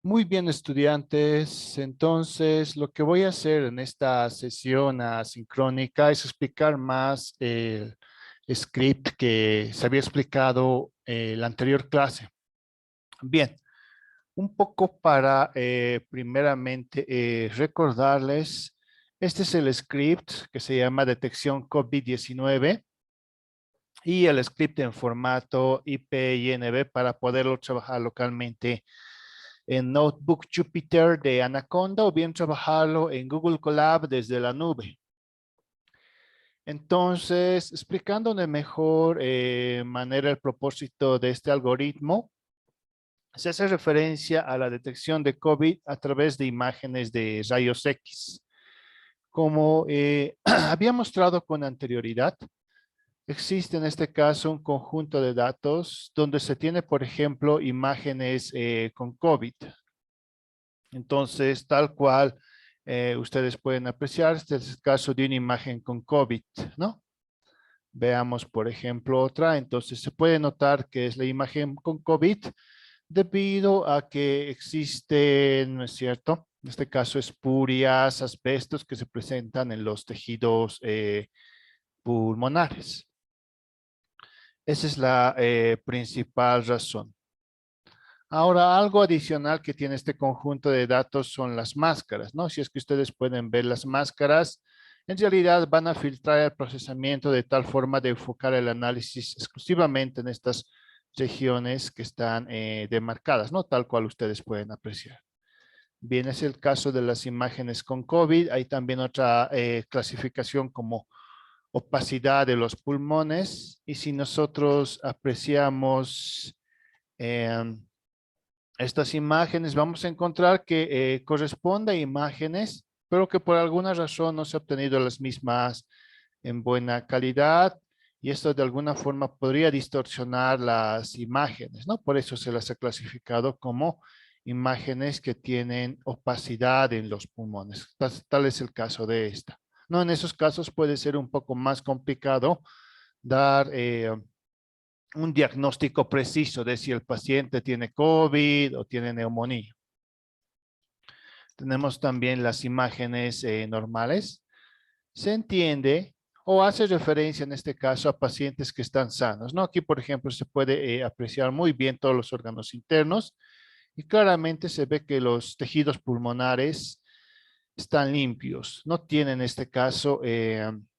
Muy bien, estudiantes. Entonces, lo que voy a hacer en esta sesión asincrónica es explicar más el script que se había explicado en la anterior clase. Bien, un poco para primeramente recordarles, este es el script que se llama detección COVID-19 y el script en formato IPINB para poderlo trabajar localmente en Notebook Jupyter de Anaconda o bien trabajarlo en Google Colab desde la nube. Entonces, explicando de mejor manera el propósito de este algoritmo, se hace referencia a la detección de COVID a través de imágenes de rayos X. Como había mostrado con anterioridad, existe en este caso un conjunto de datos donde se tiene, por ejemplo, imágenes con COVID. Entonces, tal cual ustedes pueden apreciar, este es el caso de una imagen con COVID, ¿no? Veamos, por ejemplo, otra. Entonces, se puede notar que es la imagen con COVID debido a que existen, ¿no es cierto? En este caso, espurias, asbestos que se presentan en los tejidos pulmonares. Esa es la principal razón. Ahora, algo adicional que tiene este conjunto de datos son las máscaras, ¿no? Si es que ustedes pueden ver las máscaras, en realidad van a filtrar el procesamiento de tal forma de enfocar el análisis exclusivamente en estas regiones que están demarcadas, ¿no? Tal cual ustedes pueden apreciar. Bien, es el caso de las imágenes con COVID. Hay también otra clasificación como opacidad de los pulmones. Y si nosotros apreciamos estas imágenes, vamos a encontrar que corresponde a imágenes, pero que por alguna razón no se ha obtenido las mismas en buena calidad y esto de alguna forma podría distorsionar las imágenes, ¿no? Por eso se las ha clasificado como imágenes que tienen opacidad en los pulmones. Tal es el caso de esta. No, en esos casos puede ser un poco más complicado dar un diagnóstico preciso de si el paciente tiene COVID o tiene neumonía. Tenemos también las imágenes normales. Se entiende o hace referencia en este caso a pacientes que están sanos, ¿no? Aquí, por ejemplo, se puede apreciar muy bien todos los órganos internos y claramente se ve que los tejidos pulmonares están limpios. No tienen en este caso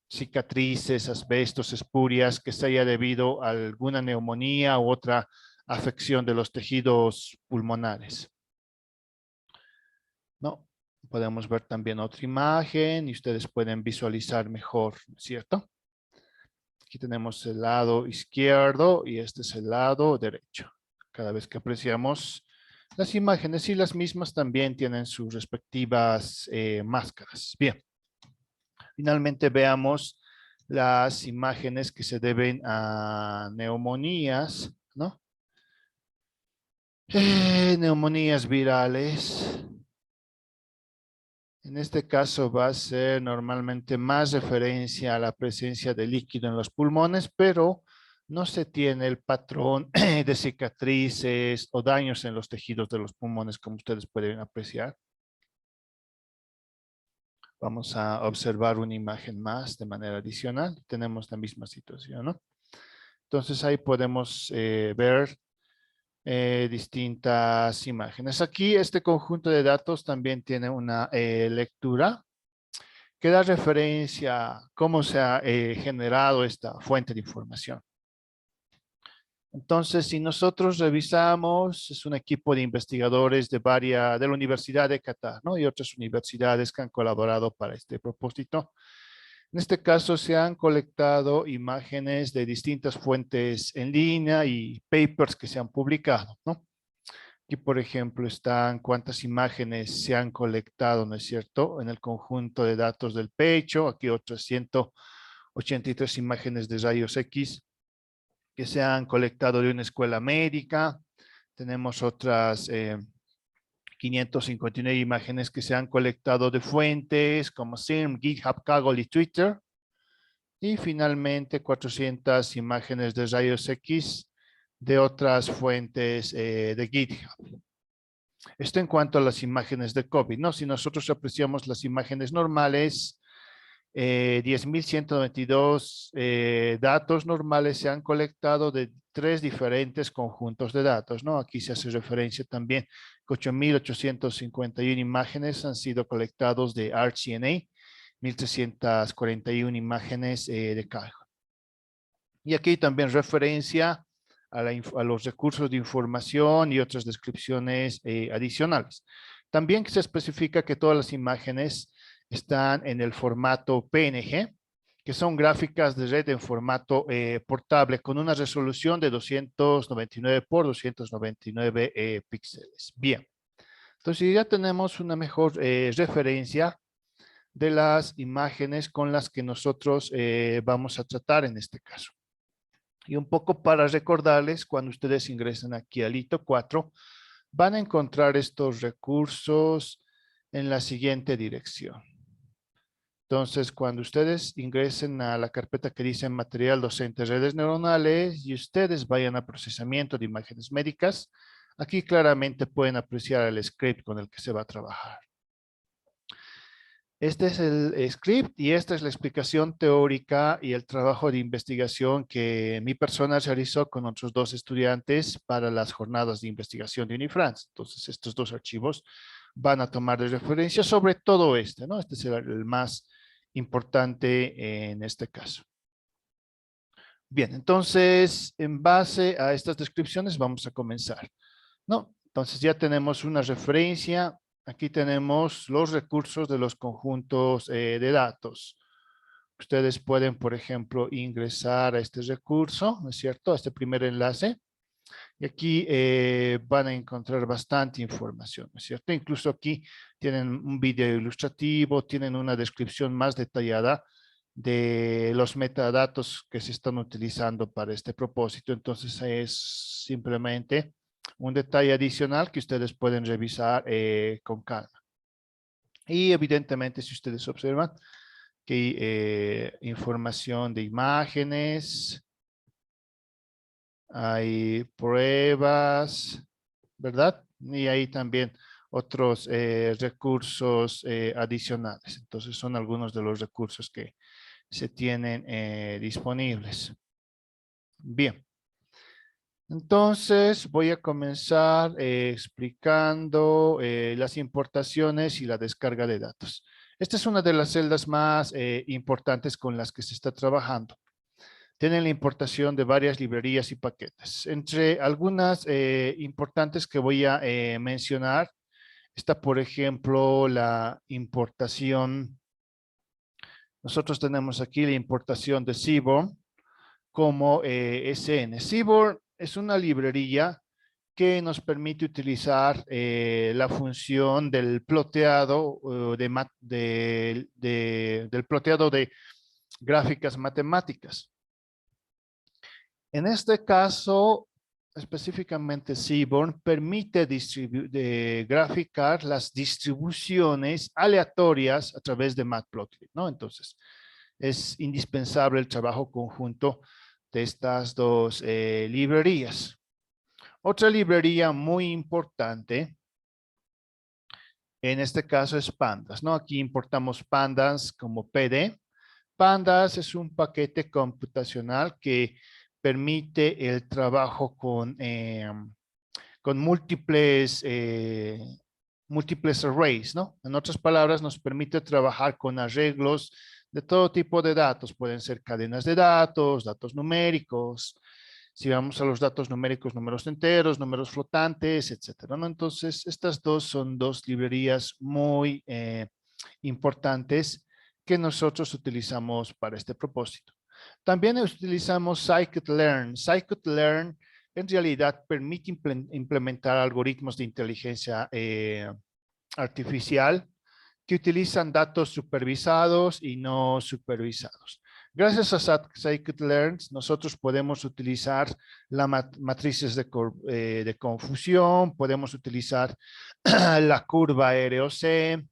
cicatrices, asbestos, espurias que se haya debido a alguna neumonía u otra afección de los tejidos pulmonares. ¿No? Podemos ver también otra imagen y ustedes pueden visualizar mejor, ¿cierto? Aquí tenemos el lado izquierdo y este es el lado derecho. Cada vez que apreciamos las imágenes y las mismas también tienen sus respectivas máscaras. Bien. Finalmente veamos las imágenes que se deben a neumonías, ¿no? Neumonías virales. En este caso va a ser normalmente más referencia a la presencia de líquido en los pulmones, pero no se tiene el patrón de cicatrices o daños en los tejidos de los pulmones, como ustedes pueden apreciar. Vamos a observar una imagen más de manera adicional. Tenemos la misma situación, ¿no? Entonces ahí podemos ver distintas imágenes. Aquí este conjunto de datos también tiene una lectura que da referencia a cómo se ha generado esta fuente de información. Entonces, si nosotros revisamos, es un equipo de investigadores de la Universidad de Qatar, ¿no? Y otras universidades que han colaborado para este propósito. En este caso se han colectado imágenes de distintas fuentes en línea y papers que se han publicado, ¿no? Aquí, por ejemplo, están cuántas imágenes se han colectado, ¿no es cierto? En el conjunto de datos del pecho, aquí otras 183 imágenes de rayos X que se han colectado de una escuela médica. Tenemos otras 559 imágenes que se han colectado de fuentes como CIRM, GitHub, Kaggle y Twitter. Y finalmente 400 imágenes de rayos X de otras fuentes de GitHub. Esto en cuanto a las imágenes de COVID, ¿no? Si nosotros apreciamos las imágenes normales, 10.192 datos normales se han colectado de 3 diferentes conjuntos de datos, ¿no? Aquí se hace referencia también que 8.851 imágenes han sido colectados de ArcGNA, 1.341 imágenes de Calgon. Y aquí también referencia a los recursos de información y otras descripciones adicionales. También se especifica que todas las imágenes están en el formato PNG, que son gráficas de red en formato portable con una resolución de 299 por 299 píxeles. Bien, entonces ya tenemos una mejor referencia de las imágenes con las que nosotros vamos a tratar en este caso. Y un poco para recordarles, cuando ustedes ingresen aquí al hito 4, van a encontrar estos recursos en la siguiente dirección. Entonces, cuando ustedes ingresen a la carpeta que dice material docente redes neuronales y ustedes vayan a procesamiento de imágenes médicas, aquí claramente pueden apreciar el script con el que se va a trabajar. Este es el script y esta es la explicación teórica y el trabajo de investigación que mi persona realizó con otros 2 estudiantes para las jornadas de investigación de Unifrance. Entonces, estos 2 archivos van a tomar de referencia sobre todo este, ¿no? Este es el más importante en este caso. Bien, entonces, en base a estas descripciones vamos a comenzar, ¿no? Entonces, ya tenemos una referencia. Aquí tenemos los recursos de los conjuntos de datos. Ustedes pueden, por ejemplo, ingresar a este recurso, ¿no es cierto? A este primer enlace. Y aquí van a encontrar bastante información, ¿no es cierto? Incluso aquí tienen un video ilustrativo, tienen una descripción más detallada de los metadatos que se están utilizando para este propósito. Entonces es simplemente un detalle adicional que ustedes pueden revisar con calma. Y evidentemente, si ustedes observan que hay información de imágenes, hay pruebas, ¿verdad? Y hay también otros recursos adicionales. Entonces son algunos de los recursos que se tienen disponibles. Bien. Entonces voy a comenzar explicando las importaciones y la descarga de datos. Esta es una de las celdas más importantes con las que se está trabajando. Tienen la importación de varias librerías y paquetes. Entre algunas importantes que voy a mencionar, está por ejemplo la importación. Nosotros tenemos aquí la importación de Seaborn como SN. Seaborn es una librería que nos permite utilizar la función del ploteado del ploteado de gráficas matemáticas. En este caso, específicamente Seaborn permite graficar las distribuciones aleatorias a través de Matplotlib, ¿no? Entonces, es indispensable el trabajo conjunto de estas 2 librerías. Otra librería muy importante, en este caso es Pandas, ¿no? Aquí importamos Pandas como PD. Pandas es un paquete computacional que permite el trabajo con múltiples arrays, ¿no? En otras palabras, nos permite trabajar con arreglos de todo tipo de datos. Pueden ser cadenas de datos, datos numéricos. Si vamos a los datos numéricos, números enteros, números flotantes, etcétera, ¿no? Entonces, estas 2 son 2 librerías muy importantes que nosotros utilizamos para este propósito. También utilizamos scikit-learn. Scikit-learn en realidad permite implementar algoritmos de inteligencia artificial que utilizan datos supervisados y no supervisados. Gracias a scikit-learn, nosotros podemos utilizar las matrices de confusión, podemos utilizar la curva ROC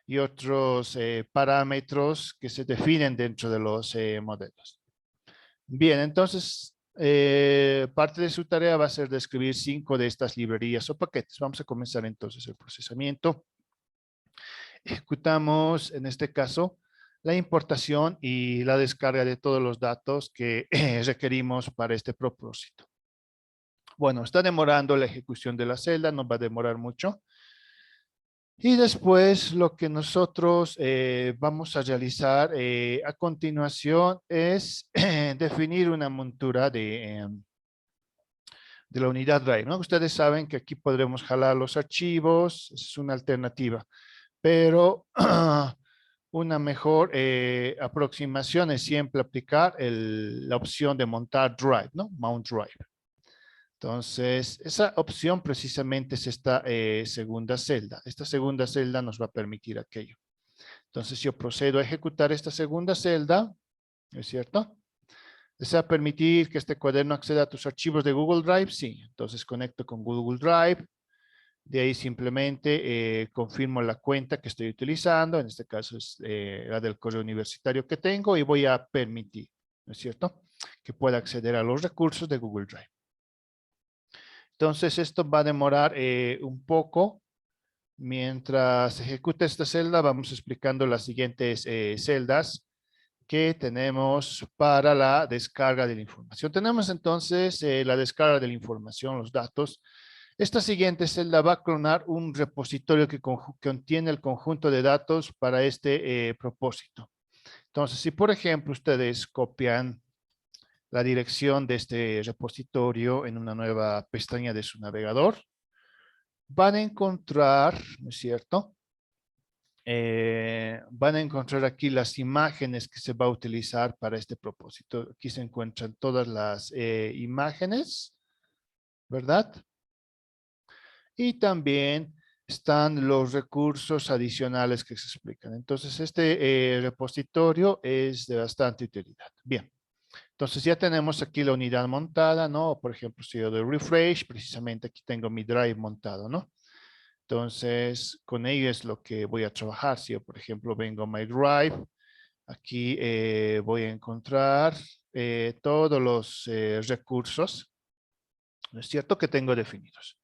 y otros parámetros que se definen dentro de los modelos. Bien, entonces parte de su tarea va a ser de escribir 5 de estas librerías o paquetes. Vamos a comenzar entonces el procesamiento. Ejecutamos, en este caso, la importación y la descarga de todos los datos que requerimos para este propósito. Bueno, está demorando la ejecución de la celda, no va a demorar mucho. Y después lo que nosotros vamos a realizar a continuación es definir una montura de la unidad Drive, ¿no? Ustedes saben que aquí podremos jalar los archivos, es una alternativa, pero una mejor aproximación es siempre aplicar la opción de montar Drive, ¿no? Mount Drive. Entonces, esa opción precisamente es esta segunda celda. Esta segunda celda nos va a permitir aquello. Entonces, yo procedo a ejecutar esta segunda celda, ¿no es cierto? ¿Desea permitir que este cuaderno acceda a tus archivos de Google Drive? Sí. Entonces, conecto con Google Drive. De ahí simplemente confirmo la cuenta que estoy utilizando. En este caso es la del correo universitario que tengo y voy a permitir, ¿no es cierto?, que pueda acceder a los recursos de Google Drive. Entonces, esto va a demorar un poco. Mientras ejecuta esta celda, vamos explicando las siguientes celdas que tenemos para la descarga de la información. Tenemos entonces la descarga de la información, los datos. Esta siguiente celda va a clonar un repositorio que contiene el conjunto de datos para este propósito. Entonces, si por ejemplo ustedes copian la dirección de este repositorio en una nueva pestaña de su navegador, van a encontrar, ¿no es cierto?, van a encontrar aquí las imágenes que se va a utilizar para este propósito. Aquí se encuentran todas las imágenes, ¿verdad? Y también están los recursos adicionales que se explican. Entonces, este repositorio es de bastante utilidad. Bien, entonces ya tenemos aquí la unidad montada, ¿no? Por ejemplo, si yo doy refresh, precisamente aquí tengo mi drive montado, ¿no? Entonces, con ello es lo que voy a trabajar. Si yo, por ejemplo, vengo a My Drive, aquí voy a encontrar todos los recursos, ¿no es cierto?, que tengo definidos.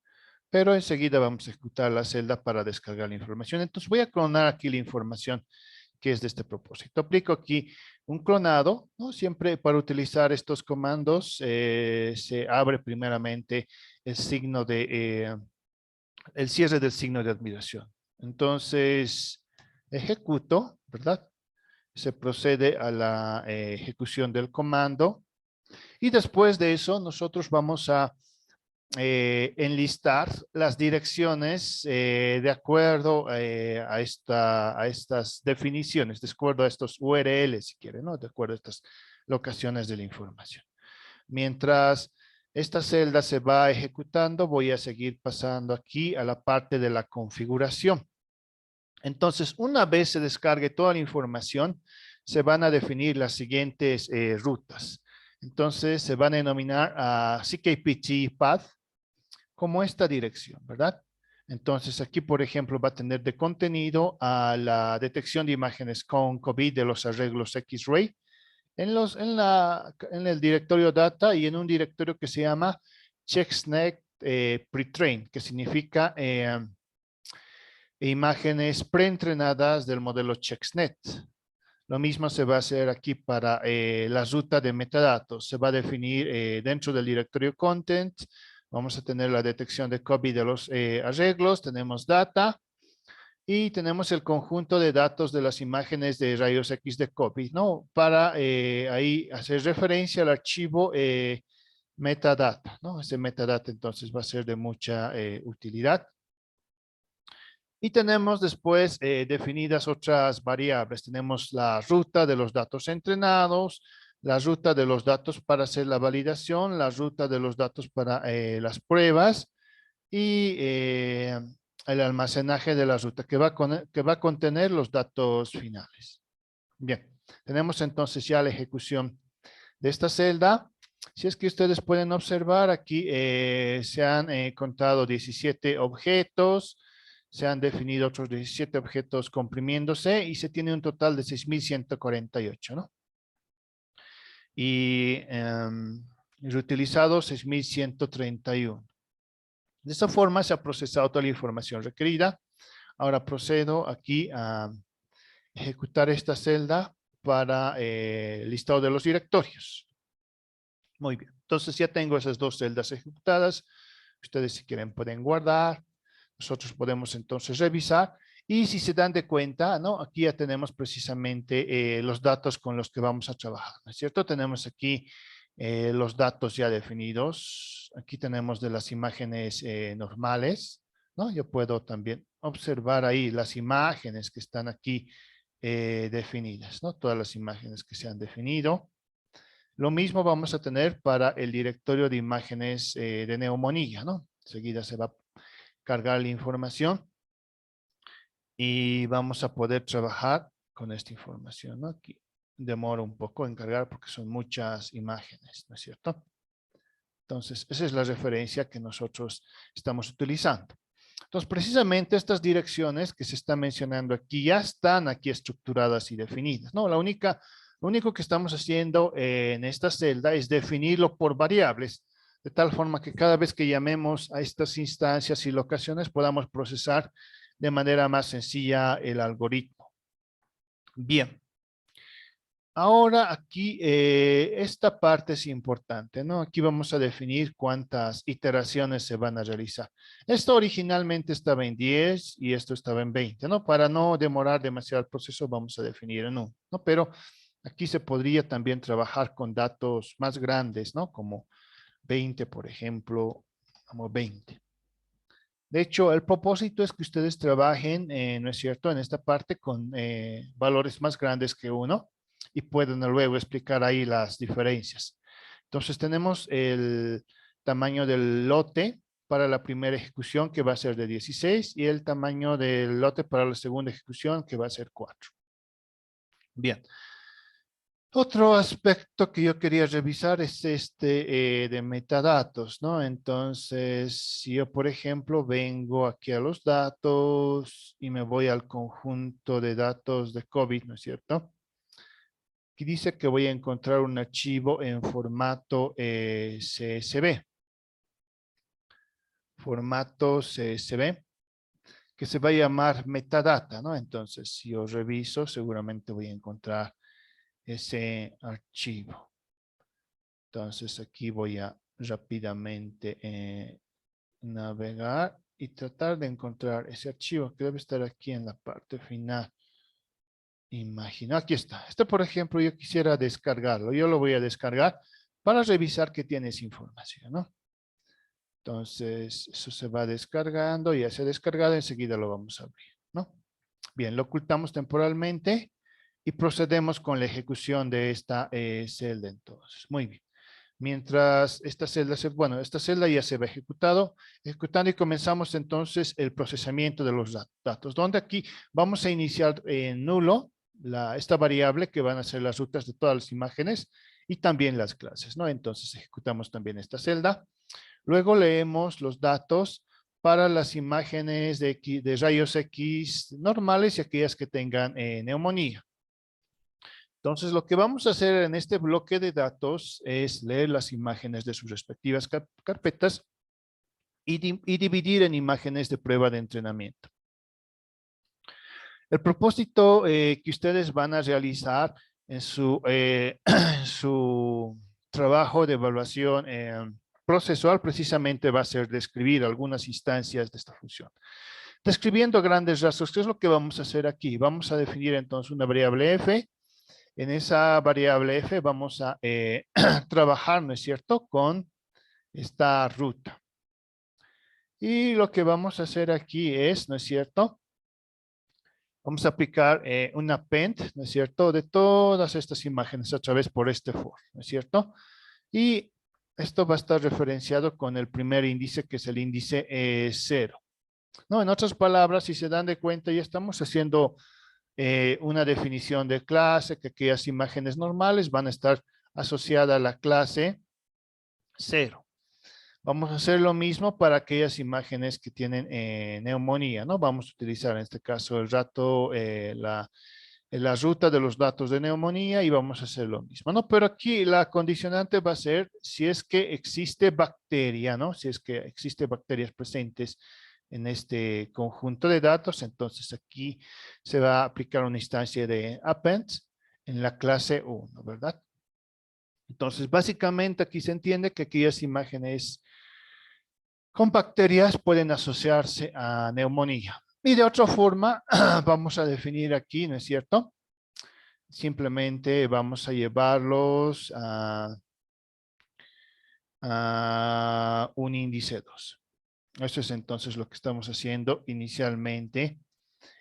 Pero enseguida vamos a ejecutar la celda para descargar la información. Entonces, voy a clonar aquí la información que es de este propósito. Aplico aquí un clonado, ¿no? Siempre para utilizar estos comandos se abre primeramente el signo de el cierre del signo de admiración. Entonces, ejecuto, ¿verdad? Se procede a la ejecución del comando y después de eso nosotros vamos a enlistar las direcciones de acuerdo a estas definiciones, de acuerdo a estos URLs, si quieren, ¿no? De acuerdo a estas locaciones de la información. Mientras esta celda se va ejecutando, voy a seguir pasando aquí a la parte de la configuración. Entonces, una vez se descargue toda la información, se van a definir las siguientes rutas. Entonces, se van a denominar a CKPT Path como esta dirección, ¿verdad? Entonces, aquí, por ejemplo, va a tener de contenido a la detección de imágenes con COVID de los arreglos X-Ray, en el directorio data y en un directorio que se llama CheckSNET Pretrain, que significa imágenes preentrenadas del modelo CheckSNET. Lo mismo se va a hacer aquí para la ruta de metadatos. Se va a definir dentro del directorio content. Vamos a tener la detección de copy de los arreglos. Tenemos data. Y tenemos el conjunto de datos de las imágenes de rayos X de COVID, ¿no? Para ahí hacer referencia al archivo metadata, ¿no? Ese metadata entonces va a ser de mucha utilidad. Y tenemos después definidas otras variables. Tenemos la ruta de los datos entrenados, la ruta de los datos para hacer la validación, la ruta de los datos para las pruebas y el almacenaje de la ruta que va a contener los datos finales. Bien, tenemos entonces ya la ejecución de esta celda. Si es que ustedes pueden observar, aquí se han contado 17 objetos, se han definido otros 17 objetos comprimiéndose y se tiene un total de 6.148, ¿no? Y reutilizado 6.131. De esta forma se ha procesado toda la información requerida. Ahora procedo aquí a ejecutar esta celda para el listado de los directorios. Muy bien, entonces ya tengo esas dos celdas ejecutadas. Ustedes si quieren pueden guardar. Nosotros podemos entonces revisar. Y si se dan de cuenta, ¿no? Aquí ya tenemos precisamente los datos con los que vamos a trabajar, ¿no es cierto? Tenemos aquí los datos ya definidos. Aquí tenemos de las imágenes normales, ¿no? Yo puedo también observar ahí las imágenes que están aquí definidas, ¿no? Todas las imágenes que se han definido. Lo mismo vamos a tener para el directorio de imágenes de neumonía, ¿no? Enseguida se va a cargar la información y vamos a poder trabajar con esta información, ¿no? Aquí demora un poco en cargar porque son muchas imágenes, ¿no es cierto? Entonces, esa es la referencia que nosotros estamos utilizando. Entonces, precisamente estas direcciones que se están mencionando aquí ya están aquí estructuradas y definidas, ¿no? Lo único que estamos haciendo en esta celda es definirlo por variables, de tal forma que cada vez que llamemos a estas instancias y locaciones podamos procesar de manera más sencilla el algoritmo. Bien. Ahora aquí esta parte es importante, ¿no? Aquí vamos a definir cuántas iteraciones se van a realizar. Esto originalmente estaba en 10 y esto estaba en 20, ¿no? Para no demorar demasiado el proceso vamos a definir en 1, ¿no? Pero aquí se podría también trabajar con datos más grandes, ¿no? Como 20, por ejemplo, como 20. De hecho, el propósito es que ustedes trabajen, ¿no es cierto?, en esta parte con valores más grandes que 1 y pueden luego explicar ahí las diferencias. Entonces tenemos el tamaño del lote para la primera ejecución que va a ser de 16 y el tamaño del lote para la segunda ejecución que va a ser 4. Bien. Otro aspecto que yo quería revisar es este de metadatos, ¿no? Entonces, si yo, por ejemplo, vengo aquí a los datos y me voy al conjunto de datos de COVID, ¿no es cierto? Aquí dice que voy a encontrar un archivo en formato CSV. Formato CSV, que se va a llamar metadata, ¿no? Entonces, si yo reviso, seguramente voy a encontrar ese archivo. Entonces aquí voy a rápidamente navegar y tratar de encontrar ese archivo que debe estar aquí en la parte final. Imagino, aquí está. Este, por ejemplo, yo quisiera descargarlo. Yo lo voy a descargar para revisar que tiene esa información, ¿no? Entonces, eso se va descargando, ya se ha descargado, enseguida lo vamos a abrir, ¿no? Bien, lo ocultamos temporalmente y procedemos con la ejecución de esta celda entonces. Muy bien. Mientras esta celda, esta celda ya se va ejecutando y comenzamos entonces el procesamiento de los datos, donde aquí vamos a iniciar en nulo esta variable que van a ser las rutas de todas las imágenes y también las clases, ¿no? Entonces ejecutamos también esta celda. Luego leemos los datos para las imágenes de rayos X normales y aquellas que tengan neumonía. Entonces, lo que vamos a hacer en este bloque de datos es leer las imágenes de sus respectivas carpetas y dividir en imágenes de prueba de entrenamiento. El propósito que ustedes van a realizar en su, su trabajo de evaluación procesual precisamente va a ser describir algunas instancias de esta función. Describiendo grandes rasgos, ¿qué es lo que vamos a hacer aquí? Vamos a definir entonces una variable f. En esa variable f vamos a trabajar, ¿no es cierto?, con esta ruta. Y lo que vamos a hacer aquí es, ¿no es cierto?, vamos a aplicar un append, ¿no es cierto?, de todas estas imágenes a través por este for, ¿no es cierto? Y esto va a estar referenciado con el primer índice, que es el índice 0. ¿No? En otras palabras, si se dan de cuenta, ya estamos haciendo una definición de clase, que aquellas imágenes normales van a estar asociadas a la clase 0. Vamos a hacer lo mismo para aquellas imágenes que tienen neumonía, ¿no? Vamos a utilizar en este caso el rato, la ruta de los datos de neumonía y vamos a hacer lo mismo, ¿no? Pero aquí la condicionante va a ser si es que existe bacteria, ¿no? Si es que existe bacterias presentes en este conjunto de datos, entonces aquí se va a aplicar una instancia de append en la clase 1, ¿verdad? Entonces, básicamente aquí se entiende que aquellas imágenes con bacterias pueden asociarse a neumonía. Y de otra forma, vamos a definir aquí, ¿no es cierto? Simplemente vamos a llevarlos a un índice 2. Eso es entonces lo que estamos haciendo inicialmente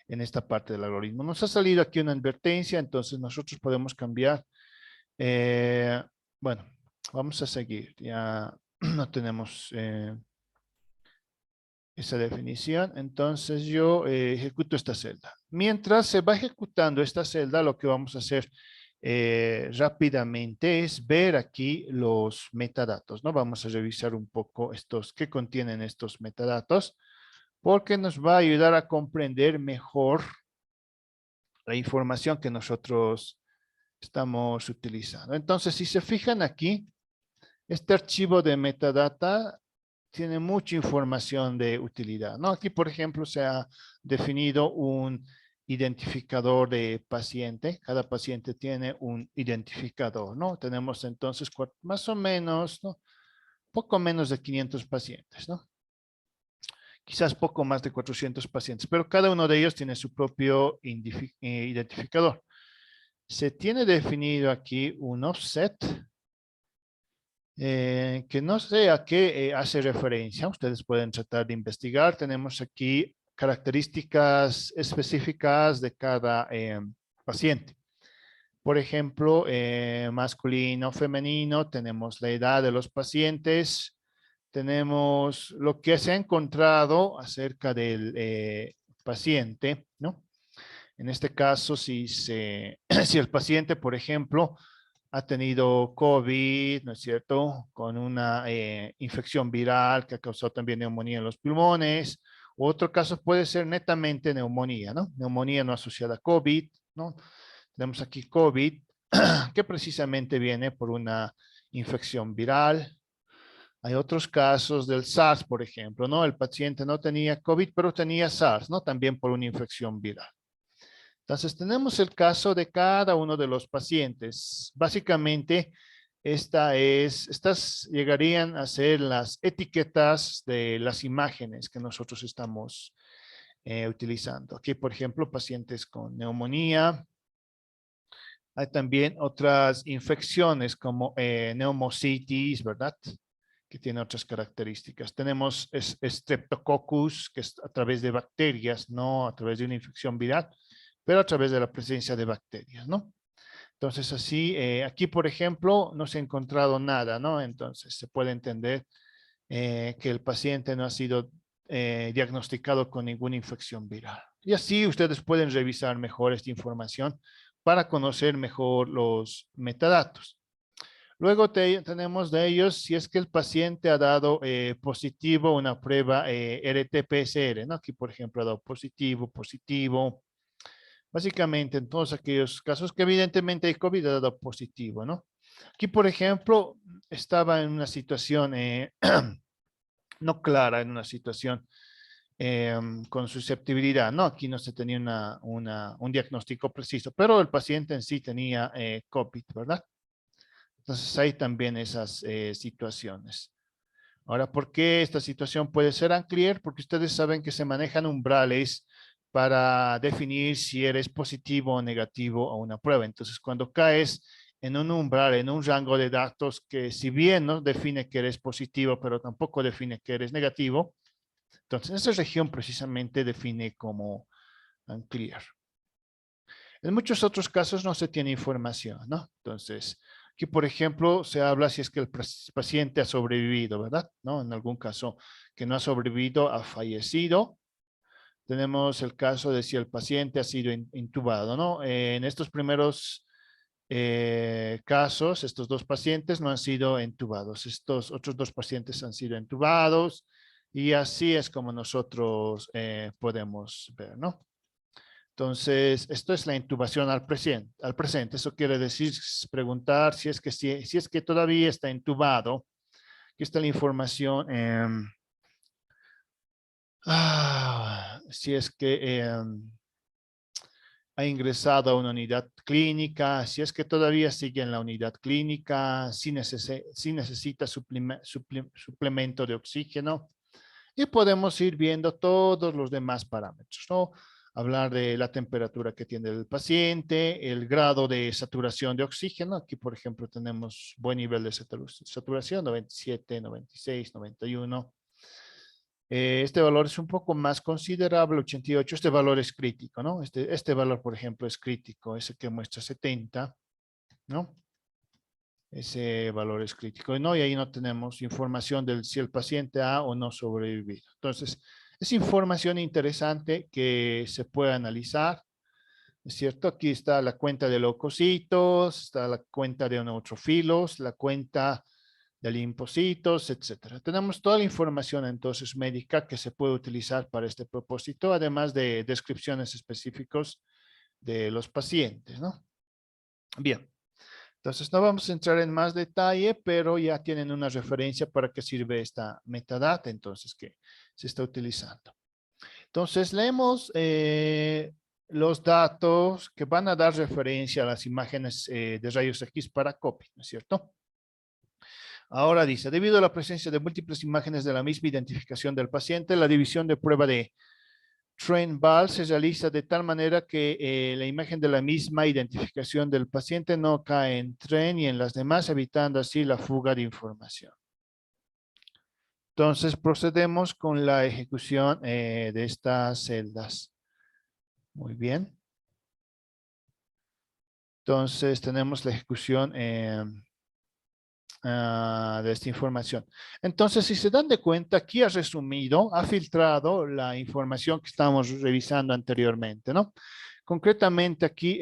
en esta parte del algoritmo. Nos ha salido aquí una advertencia, entonces nosotros podemos cambiar. Bueno, vamos a seguir. Ya no tenemos esa definición. Entonces yo ejecuto esta celda. Mientras se va ejecutando esta celda, lo que vamos a hacer rápidamente es ver aquí los metadatos, ¿no? Vamos a revisar un poco estos, qué contienen estos metadatos, porque nos va a ayudar a comprender mejor la información que nosotros estamos utilizando. Entonces, si se fijan aquí, este archivo de metadata tiene mucha información de utilidad, ¿no? Aquí, por ejemplo, se ha definido un identificador de paciente. Cada paciente tiene un identificador, ¿no? Tenemos entonces más o menos, ¿no? Poco menos de 500 pacientes, ¿no? Quizás poco más de 400 pacientes, pero cada uno de ellos tiene su propio identificador. Se tiene definido aquí un offset que no sé a qué hace referencia. Ustedes pueden tratar de investigar. Tenemos aquí características específicas de cada paciente. Por ejemplo, masculino, femenino, tenemos la edad de los pacientes, tenemos lo que se ha encontrado acerca del paciente, ¿no? En este caso, si el paciente, por ejemplo, ha tenido COVID, ¿no es cierto? Con una infección viral que ha causado también neumonía en los pulmones. Otro caso puede ser netamente neumonía, ¿no? Neumonía no asociada a COVID, ¿no? Tenemos aquí COVID, que precisamente viene por una infección viral. Hay otros casos del SARS, por ejemplo, ¿no? El paciente no tenía COVID, pero tenía SARS, ¿no? También por una infección viral. Entonces, tenemos el caso de cada uno de los pacientes. Básicamente, estas llegarían a ser las etiquetas de las imágenes que nosotros estamos utilizando. Aquí, por ejemplo, pacientes con neumonía. Hay también otras infecciones como neumocitis, ¿verdad? Que tiene otras características. Tenemos Streptococcus, que es a través de bacterias, no a través de una infección viral, pero a través de la presencia de bacterias, ¿no? Entonces, así, aquí, por ejemplo, no se ha encontrado nada, ¿no? Entonces, se puede entender que el paciente no ha sido diagnosticado con ninguna infección viral. Y así ustedes pueden revisar mejor esta información para conocer mejor los metadatos. Luego tenemos de ellos si es que el paciente ha dado positivo una prueba RT-PCR, ¿no? Aquí, por ejemplo, ha dado positivo, positivo. Básicamente, en todos aquellos casos que evidentemente el COVID ha dado positivo, ¿no? Aquí, por ejemplo, estaba en una situación no clara, en una situación con susceptibilidad, ¿no? Aquí no se tenía un diagnóstico preciso, pero el paciente en sí tenía COVID, ¿verdad? Entonces hay también esas situaciones. Ahora, ¿por qué esta situación puede ser unclear? Porque ustedes saben que se manejan umbrales para definir si eres positivo o negativo a una prueba. Entonces, cuando caes en un umbral, en un rango de datos que si bien no define que eres positivo, pero tampoco define que eres negativo, entonces esa región precisamente define como unclear. En muchos otros casos no se tiene información, ¿no? Entonces, aquí, por ejemplo, se habla si es que el paciente ha sobrevivido, ¿verdad? ¿No? En algún caso que no ha sobrevivido, ha fallecido. Tenemos el caso de si el paciente ha sido intubado, ¿no? En estos primeros casos, estos dos pacientes no han sido intubados. Estos otros dos pacientes han sido intubados y así es como nosotros podemos ver, ¿no? Entonces, esto es la intubación al presente. Eso quiere decir preguntar si es que todavía está intubado. Aquí está la información. Si es que ha ingresado a una unidad clínica, si es que todavía sigue en la unidad clínica, si necesita suplemento de oxígeno. Y podemos ir viendo todos los demás parámetros, ¿no? Hablar de la temperatura que tiene el paciente, el grado de saturación de oxígeno. Aquí, por ejemplo, tenemos buen nivel de saturación, 97, 96, 91. Este valor es un poco más considerable, 88. Este valor es crítico, ¿no? Este valor, por ejemplo, es crítico, ese que muestra 70, ¿no? Ese valor es crítico, ¿no? Y ahí no tenemos información de si el paciente ha o no sobrevivido. Entonces, es información interesante que se puede analizar, ¿es cierto? Aquí está la cuenta de leucocitos, está la cuenta de neutrofilos, la cuenta de linfocitos, etcétera. Tenemos toda la información entonces médica que se puede utilizar para este propósito, además de descripciones específicas de los pacientes, ¿no? Bien. Entonces no vamos a entrar en más detalle, pero ya tienen una referencia para qué sirve esta metadata, entonces, que se está utilizando. Entonces leemos los datos que van a dar referencia a las imágenes de rayos X para COVID, ¿no es cierto? Ahora dice, debido a la presencia de múltiples imágenes de la misma identificación del paciente, la división de prueba de Tren-Bal se realiza de tal manera que la imagen de la misma identificación del paciente no cae en tren y en las demás, evitando así la fuga de información. Entonces procedemos con la ejecución de estas celdas. Muy bien. Entonces tenemos la ejecución de esta información. Entonces, si se dan de cuenta, aquí ha resumido, ha filtrado la información que estábamos revisando anteriormente, ¿no? Concretamente aquí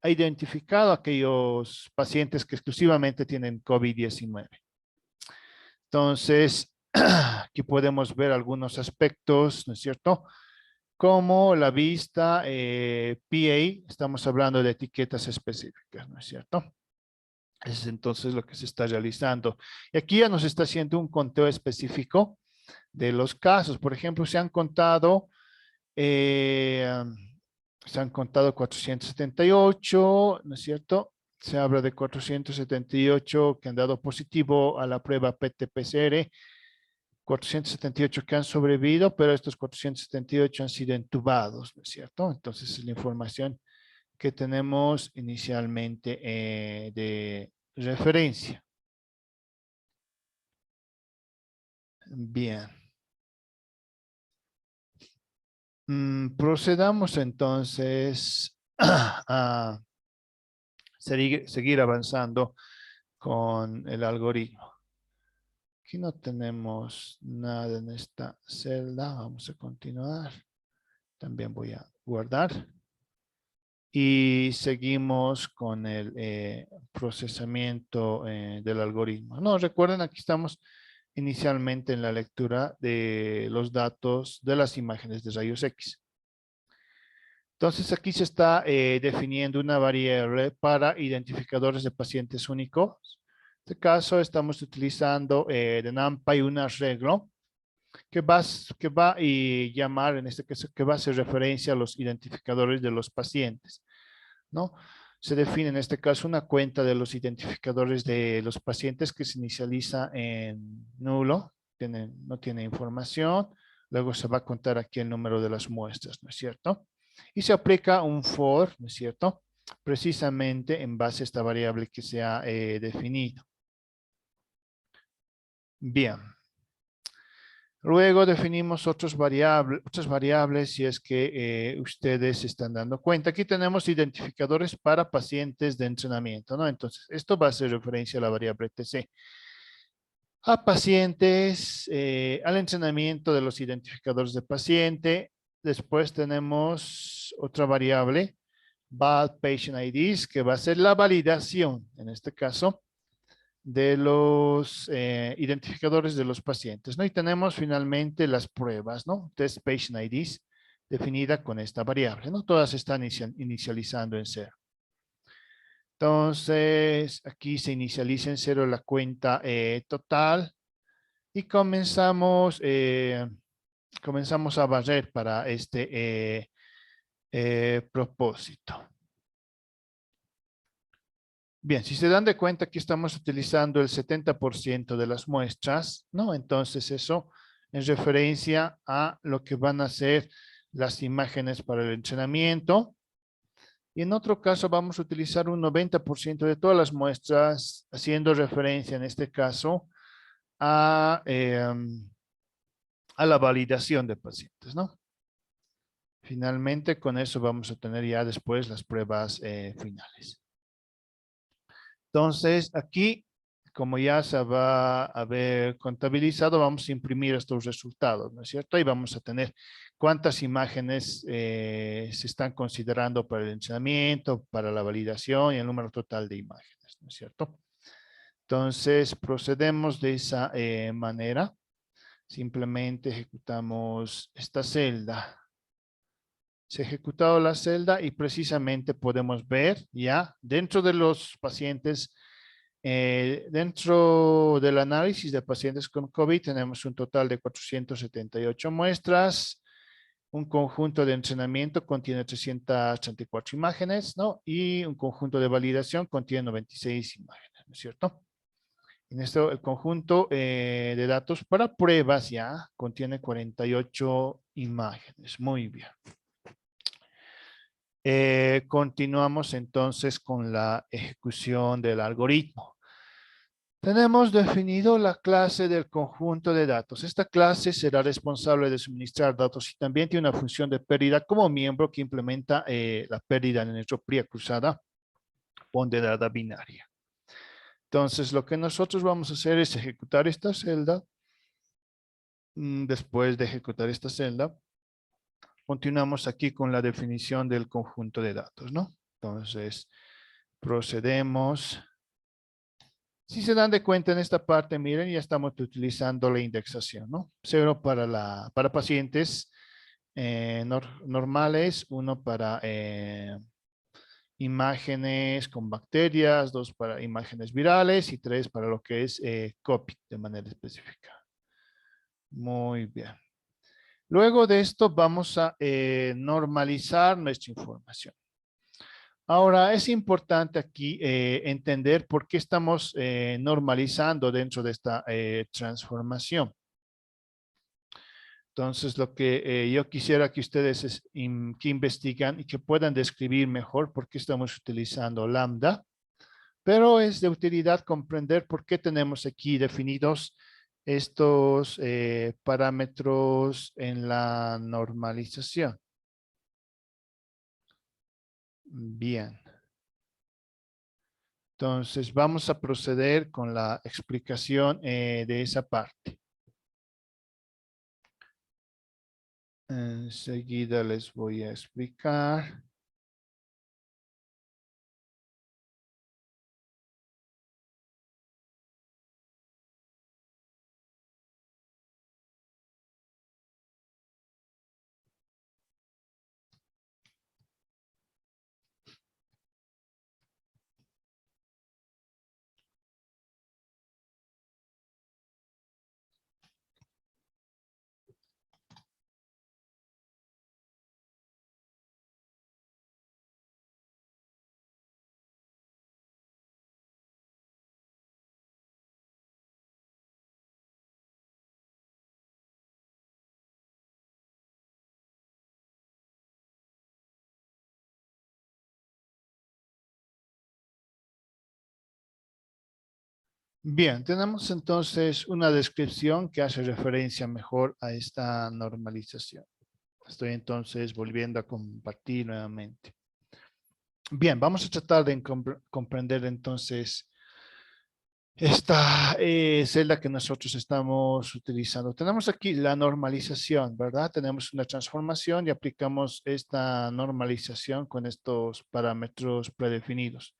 ha identificado aquellos pacientes que exclusivamente tienen COVID-19. Entonces, aquí podemos ver algunos aspectos, ¿no es cierto? Como la vista PA, estamos hablando de etiquetas específicas, ¿no es cierto? Es entonces lo que se está realizando. Y aquí ya nos está haciendo un conteo específico de los casos. Por ejemplo, se han contado 478, ¿no es cierto? Se habla de 478 que han dado positivo a la prueba PT-PCR, 478 que han sobrevivido, pero estos 478 han sido entubados, ¿no es cierto? Entonces es la información que tenemos inicialmente de referencia. Bien. Procedamos entonces a seguir avanzando con el algoritmo. Aquí no tenemos nada en esta celda. Vamos a continuar. También voy a guardar. Y seguimos con el procesamiento del algoritmo. No, recuerden, aquí estamos inicialmente en la lectura de los datos de las imágenes de rayos X. Entonces aquí se está definiendo una variable para identificadores de pacientes únicos. En este caso estamos utilizando de NumPy un arreglo que va a llamar, en este caso, que va a hacer referencia a los identificadores de los pacientes, ¿no? Se define en este caso una cuenta de los identificadores de los pacientes que se inicializa en nulo, no tiene información, luego se va a contar aquí el número de las muestras, ¿no es cierto? Y se aplica un for, ¿no es cierto? Precisamente en base a esta variable que se ha definido. Bien. Luego definimos otras variables si es que ustedes se están dando cuenta. Aquí tenemos identificadores para pacientes de entrenamiento, ¿no? Entonces, esto va a hacer referencia a la variable TC. A pacientes, al entrenamiento de los identificadores de paciente. Después tenemos otra variable, Valid Patient IDs, que va a ser la validación, en este caso, de los identificadores de los pacientes, ¿no? Y tenemos finalmente las pruebas, ¿no? Test Patient IDs, definida con esta variable, ¿no? Todas están inicializando en 0. Entonces, aquí se inicializa en 0 la cuenta total y comenzamos a barrer para este propósito. Bien, si se dan de cuenta que estamos utilizando el 70% de las muestras, ¿no? Entonces eso en referencia a lo que van a ser las imágenes para el entrenamiento. Y en otro caso vamos a utilizar un 90% de todas las muestras, haciendo referencia en este caso a la validación de pacientes, ¿no? Finalmente, con eso vamos a tener ya después las pruebas finales. Entonces, aquí, como ya se va a haber contabilizado, vamos a imprimir estos resultados, ¿no es cierto? Y vamos a tener cuántas imágenes se están considerando para el entrenamiento, para la validación y el número total de imágenes, ¿no es cierto? Entonces, procedemos de esa manera. Simplemente ejecutamos esta celda. Se ha ejecutado la celda y precisamente podemos ver ya dentro de los pacientes, dentro del análisis de pacientes con COVID tenemos un total de 478 muestras. Un conjunto de entrenamiento contiene 334 imágenes, ¿no? Y un conjunto de validación contiene 96 imágenes, ¿no es cierto? En esto, el conjunto de datos para pruebas ya contiene 48 imágenes. Muy bien. Continuamos entonces con la ejecución del algoritmo. Tenemos definido la clase del conjunto de datos. Esta clase será responsable de suministrar datos y también tiene una función de pérdida como miembro que implementa la pérdida en entropía cruzada ponderada binaria. Entonces, lo que nosotros vamos a hacer es ejecutar esta celda. Después de ejecutar esta celda, continuamos aquí con la definición del conjunto de datos, ¿no? Entonces, procedemos. Si se dan de cuenta en esta parte, miren, ya estamos utilizando la indexación, ¿no? 0 para pacientes normales, 1 para imágenes con bacterias, 2 para imágenes virales y 3 para lo que es COVID de manera específica. Muy bien. Luego de esto vamos a normalizar nuestra información. Ahora, es importante aquí entender por qué estamos normalizando dentro de esta transformación. Entonces, lo que yo quisiera que ustedes que investigan y que puedan describir mejor por qué estamos utilizando lambda, pero es de utilidad comprender por qué tenemos aquí definidos estos parámetros en la normalización. Bien. Entonces, vamos a proceder con la explicación de esa parte. Enseguida les voy a explicar. Bien, tenemos entonces una descripción que hace referencia mejor a esta normalización. Estoy entonces volviendo a compartir nuevamente. Bien, vamos a tratar de comprender entonces esta celda que nosotros estamos utilizando. Tenemos aquí la normalización, ¿verdad? Tenemos una transformación y aplicamos esta normalización con estos parámetros predefinidos.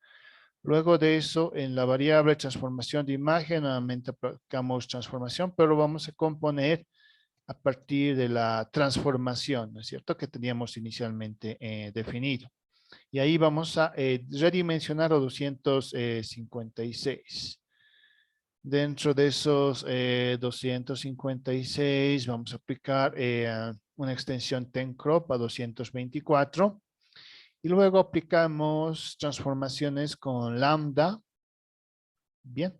Luego de eso, en la variable transformación de imagen, nuevamente aplicamos transformación, pero vamos a componer a partir de la transformación, ¿no es cierto?, que teníamos inicialmente definido. Y ahí vamos a redimensionar a 256. Dentro de esos 256 vamos a aplicar una extensión TenCrop a 224 y luego aplicamos transformaciones con lambda. Bien.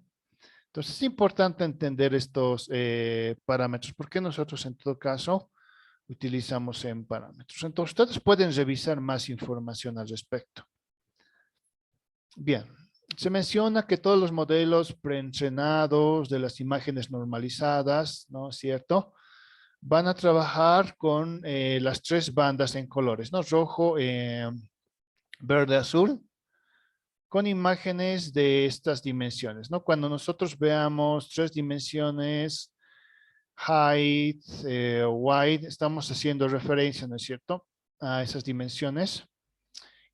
Entonces es importante entender estos parámetros porque nosotros en todo caso utilizamos en parámetros. Entonces ustedes pueden revisar más información al respecto. Bien. Se menciona que todos los modelos preentrenados de las imágenes normalizadas, ¿no es cierto?, van a trabajar con las tres bandas en colores, ¿no? Rojo, verde, azul, con imágenes de estas dimensiones, ¿no? Cuando nosotros veamos tres dimensiones, height, width, estamos haciendo referencia, ¿no es cierto?, a esas dimensiones.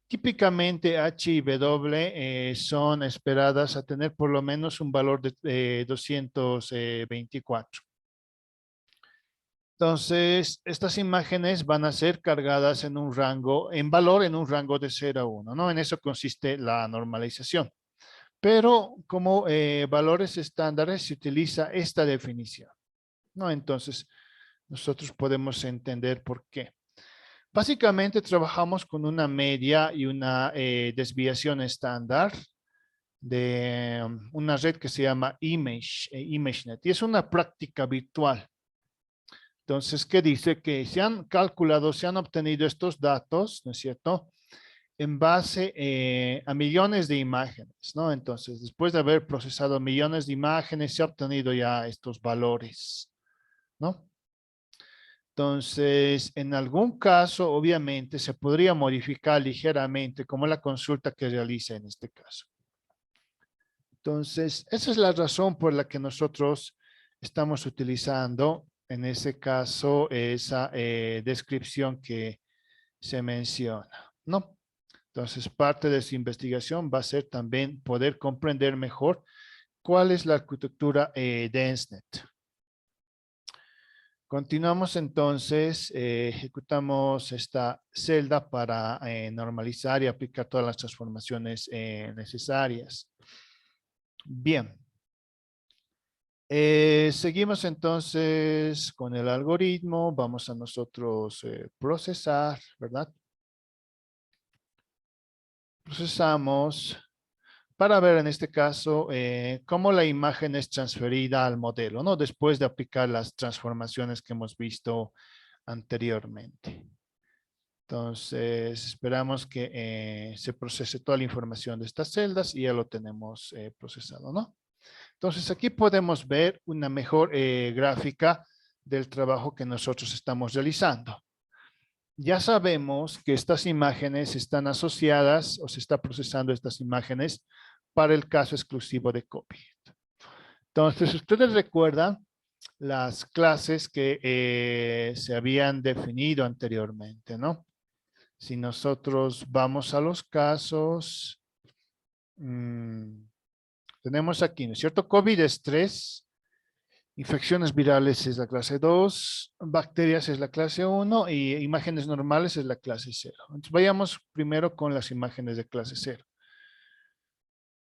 Típicamente H y W son esperadas a tener por lo menos un valor de 224. Entonces, estas imágenes van a ser cargadas en un rango, en valor en un rango de 0 a 1, ¿no? En eso consiste la normalización. Pero como valores estándares se utiliza esta definición, ¿no? Entonces, nosotros podemos entender por qué. Básicamente trabajamos con una media y una desviación estándar de una red que se llama ImageNet y es una práctica virtual. Entonces, ¿qué dice? Que se han calculado, se han obtenido estos datos, ¿no es cierto?, en base a millones de imágenes, ¿no? Entonces, después de haber procesado millones de imágenes, se ha obtenido ya estos valores, ¿no? Entonces, en algún caso, obviamente, se podría modificar ligeramente, como la consulta que realiza en este caso. Entonces, esa es la razón por la que nosotros estamos utilizando, en ese caso, esa descripción que se menciona, ¿no? Entonces, parte de su investigación va a ser también poder comprender mejor cuál es la arquitectura DenseNet. Continuamos entonces, ejecutamos esta celda para normalizar y aplicar todas las transformaciones necesarias. Bien. Seguimos entonces con el algoritmo. Vamos a nosotros procesar, ¿verdad? Procesamos para ver en este caso cómo la imagen es transferida al modelo, ¿no? Después de aplicar las transformaciones que hemos visto anteriormente. Entonces, esperamos que se procese toda la información de estas celdas y ya lo tenemos procesado, ¿no? Entonces, aquí podemos ver una mejor gráfica del trabajo que nosotros estamos realizando. Ya sabemos que estas imágenes están asociadas o se está procesando estas imágenes para el caso exclusivo de COVID. Entonces, ustedes recuerdan las clases que se habían definido anteriormente, ¿no? Si nosotros vamos a los casos, tenemos aquí, ¿no es cierto? COVID es 3, infecciones virales es la clase 2, bacterias es la clase 1 y imágenes normales es la clase 0. Entonces vayamos primero con las imágenes de clase 0.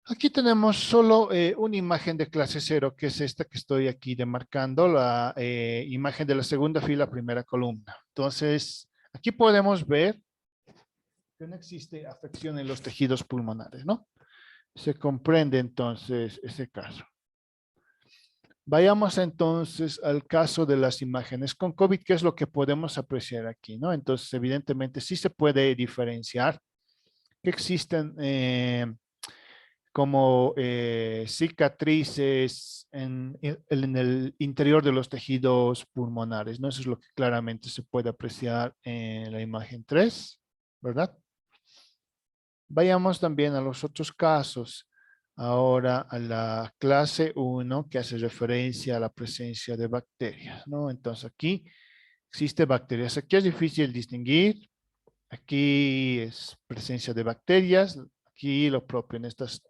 Aquí tenemos solo una imagen de clase 0, que es esta que estoy aquí demarcando, la imagen de la segunda fila, primera columna. Entonces, aquí podemos ver que no existe afección en los tejidos pulmonares, ¿no? Se comprende entonces ese caso. Vayamos entonces al caso de las imágenes con COVID, que es lo que podemos apreciar aquí, ¿no? Entonces, evidentemente, sí se puede diferenciar que existen como cicatrices en el interior de los tejidos pulmonares, ¿no? Eso es lo que claramente se puede apreciar en la imagen 3, ¿verdad? Vayamos también a los otros casos. Ahora a la clase 1 que hace referencia a la presencia de bacterias, ¿no? Entonces aquí existe bacterias. Aquí es difícil distinguir. Aquí es presencia de bacterias. Aquí lo propio en estas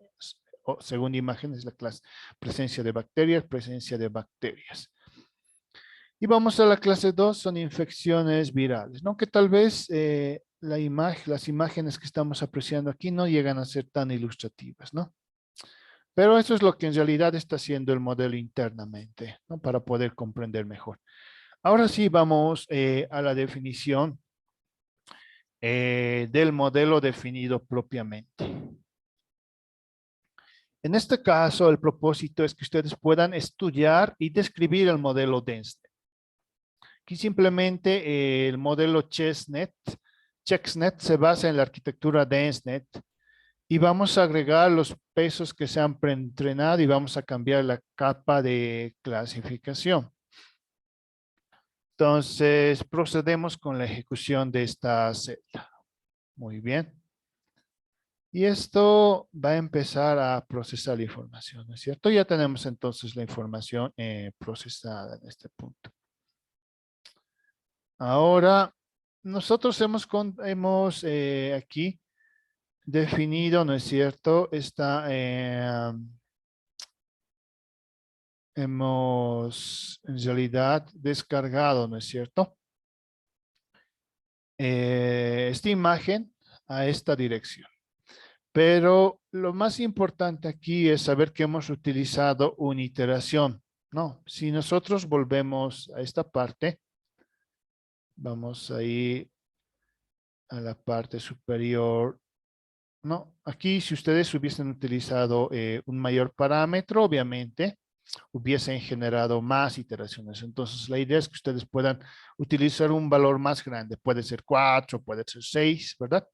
segunda imagen es la clase presencia de bacterias, presencia de bacterias. Y vamos a la clase 2, son infecciones virales, ¿no? Que tal vez las imágenes que estamos apreciando aquí no llegan a ser tan ilustrativas, ¿no? Pero eso es lo que en realidad está haciendo el modelo internamente, ¿no? Para poder comprender mejor. Ahora sí vamos a la definición del modelo definido propiamente. En este caso, el propósito es que ustedes puedan estudiar y describir el modelo DENSNET. Aquí simplemente el modelo ChexNet se basa en la arquitectura DenseNet y vamos a agregar los pesos que se han preentrenado y vamos a cambiar la capa de clasificación. Entonces, procedemos con la ejecución de esta celda. Muy bien. Y esto va a empezar a procesar la información, ¿no es cierto? Ya tenemos entonces la información procesada en este punto. Ahora, nosotros hemos aquí definido, ¿no es cierto? Hemos en realidad descargado, ¿no es cierto? Esta imagen a esta dirección. Pero lo más importante aquí es saber que hemos utilizado una iteración, ¿no? Si nosotros volvemos a esta parte, vamos ahí a la parte superior. No, aquí si ustedes hubiesen utilizado un mayor parámetro, obviamente, hubiesen generado más iteraciones. Entonces, la idea es que ustedes puedan utilizar un valor más grande. Puede ser 4, puede ser 6, ¿verdad?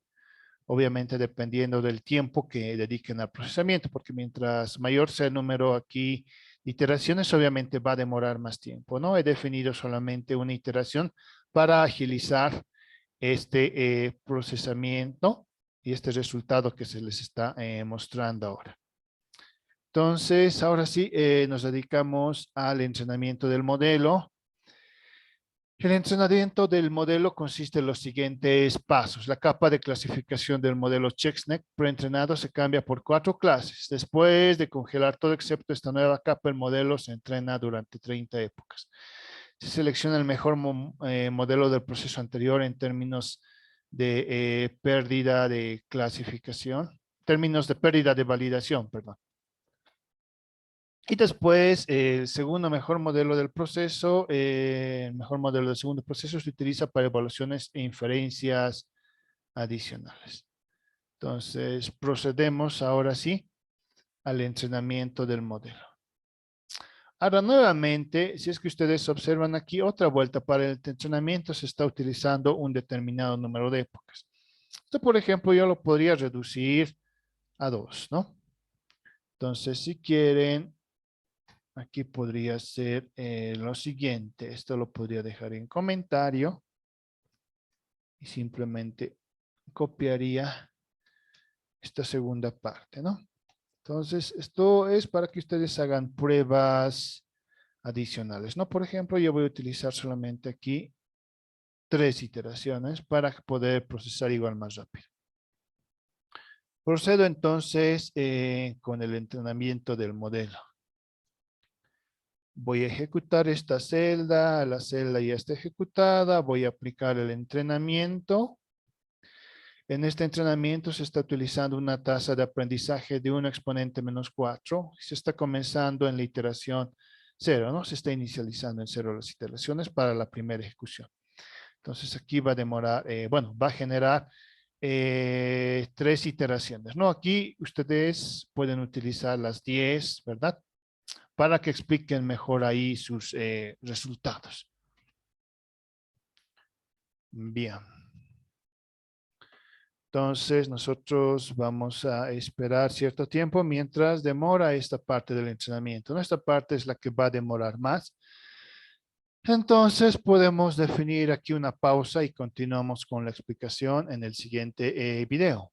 Obviamente, dependiendo del tiempo que dediquen al procesamiento, porque mientras mayor sea el número aquí de iteraciones, obviamente va a demorar más tiempo, ¿no? He definido solamente una iteración para agilizar este procesamiento y este resultado que se les está mostrando ahora. Entonces, ahora sí, nos dedicamos al entrenamiento del modelo. El entrenamiento del modelo consiste en los siguientes pasos. La capa de clasificación del modelo ChexNet preentrenado se cambia por 4 clases. Después de congelar todo excepto esta nueva capa, el modelo se entrena durante 30 épocas. Se selecciona el mejor modelo del proceso anterior en términos de pérdida de clasificación, términos de pérdida de validación, perdón. Y después, el segundo mejor modelo del proceso, el mejor modelo del segundo proceso se utiliza para evaluaciones e inferencias adicionales. Entonces, procedemos ahora sí al entrenamiento del modelo. Ahora, nuevamente, si es que ustedes observan aquí, otra vuelta para el entrenamiento se está utilizando un determinado número de épocas. Esto, por ejemplo, yo lo podría reducir a 2, ¿no? Entonces, si quieren, aquí podría ser lo siguiente. Esto lo podría dejar en comentario y simplemente copiaría esta segunda parte, ¿no? Entonces, esto es para que ustedes hagan pruebas adicionales, ¿no? Por ejemplo, yo voy a utilizar solamente aquí 3 iteraciones para poder procesar igual más rápido. Procedo entonces con el entrenamiento del modelo. Voy a ejecutar esta celda, la celda ya está ejecutada, voy a aplicar el entrenamiento. En este entrenamiento se está utilizando una tasa de aprendizaje de 1 exponente menos 4. Se está comenzando en la iteración 0, ¿no? Se está inicializando en 0 las iteraciones para la primera ejecución. Entonces aquí va a demorar, va a generar 3 iteraciones, ¿no? Aquí ustedes pueden utilizar las 10, ¿verdad? Para que expliquen mejor ahí sus resultados. Bien. Entonces, nosotros vamos a esperar cierto tiempo mientras demora esta parte del entrenamiento. Esta parte es la que va a demorar más. Entonces, podemos definir aquí una pausa y continuamos con la explicación en el siguiente video.